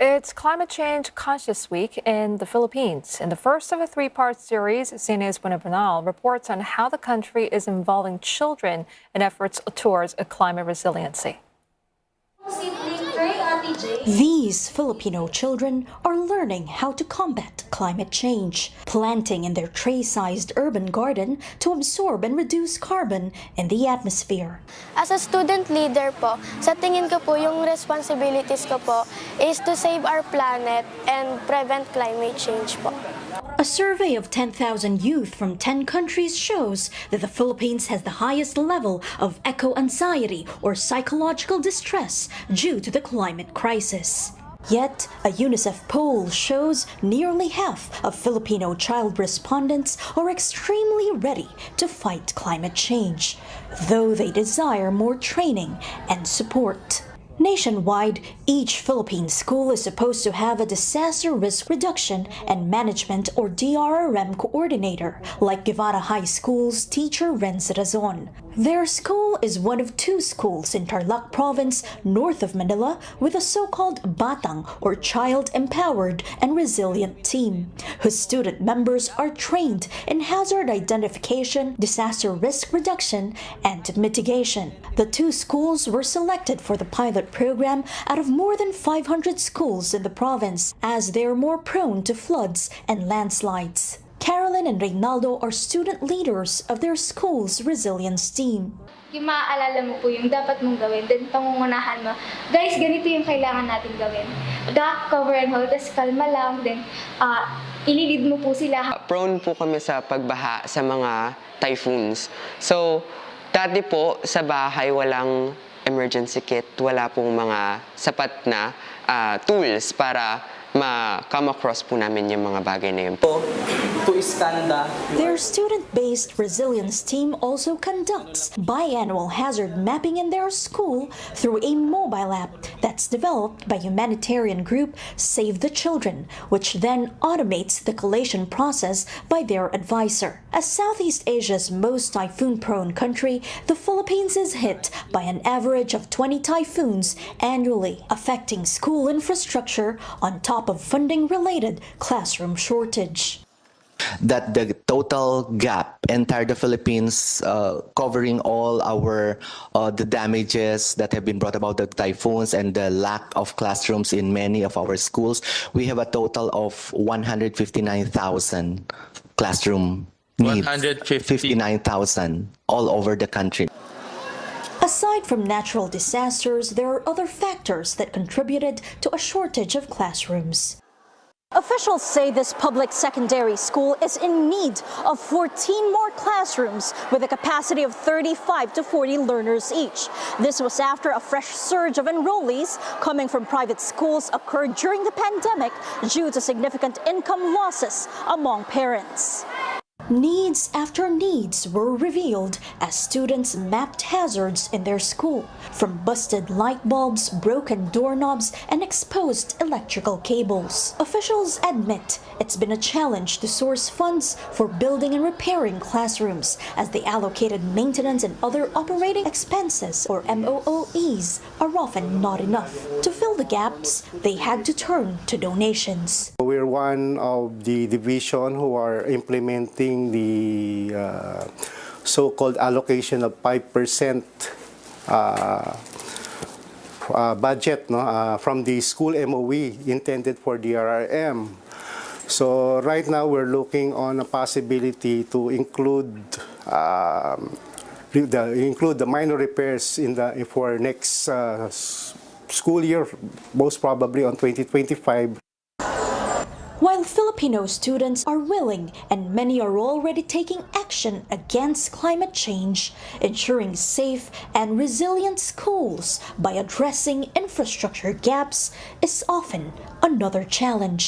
It's Climate Change Conscious Week in the Philippines. In the first of a three-part series, CNA's Buena Bernal reports on how the country is involving children in efforts towards a climate resiliency. These Filipino children are learning how to combat climate change, planting in their tray-sized urban garden to absorb and reduce carbon in the atmosphere. As a student leader po, sa tingin ko po yung responsibilities ko po is to save our planet and prevent climate change po. A survey of 10,000 youth from 10 countries shows that the Philippines has the highest level of eco-anxiety or psychological distress due to the climate crisis. Yet, a UNICEF poll shows nearly half of Filipino child respondents are extremely ready to fight climate change, though they desire more training and support. Nationwide, each Philippine school is supposed to have a disaster risk reduction and management or DRRM coordinator, like Guevara High School's teacher Renz Razon. Their school is one of two schools in Tarlac Province, north of Manila, with a so-called Batang or Child Empowered and Resilient team, whose student members are trained in hazard identification, disaster risk reduction, and mitigation. The two schools were selected for the pilot program out of more than 500 schools in the province, as they are more prone to floods and landslides. Carolyn and Reynaldo are student leaders of their school's resilience team. Yung maaalala mo po yung dapat mong gawin, then pangungunahan mo, guys, ganito yung kailangan natin gawin. Duck, cover and hold, tapos kalma lang, then ililid mo po sila. Prone po kami sa pagbaha sa mga typhoons. So, dati po sa bahay walang emergency kit, wala pong mga sapat na tools para ma-come across po namin yung mga bagay na yun. Their student-based resilience team also conducts biannual hazard mapping in their school through a mobile app that's developed by humanitarian group Save the Children, which then automates the collation process by their advisor. As Southeast Asia's most typhoon-prone country, the Philippines is hit by an average of 20 typhoons annually, affecting school infrastructure on top of funding-related classroom shortage. That the total gap entire the Philippines, covering all our the damages that have been brought about the typhoons and the lack of classrooms in many of our schools, we have a total of 159,000 classroom needs. 159,000 all over the country. Aside from natural disasters, there are other factors that contributed to a shortage of classrooms. Officials say this public secondary school is in need of 14 more classrooms with a capacity of 35 to 40 learners each. This was after a fresh surge of enrollees coming from private schools occurred during the pandemic due to significant income losses among parents. Needs after needs were revealed as students mapped hazards in their school, from busted light bulbs, broken doorknobs, and exposed electrical cables. Officials admit it's been a challenge to source funds for building and repairing classrooms, as the allocated maintenance and other operating expenses, or MOOEs, are often not enough. To fill the gaps, they had to turn to donations. We're one of the division who are implementing the so-called allocation of 5% budget from the school MOE intended for DRRM. So right now we're looking on a possibility to include the minor repairs for next school year, most probably on 2025. While Filipino students are willing and many are already taking action against climate change, ensuring safe and resilient schools by addressing infrastructure gaps is often another challenge.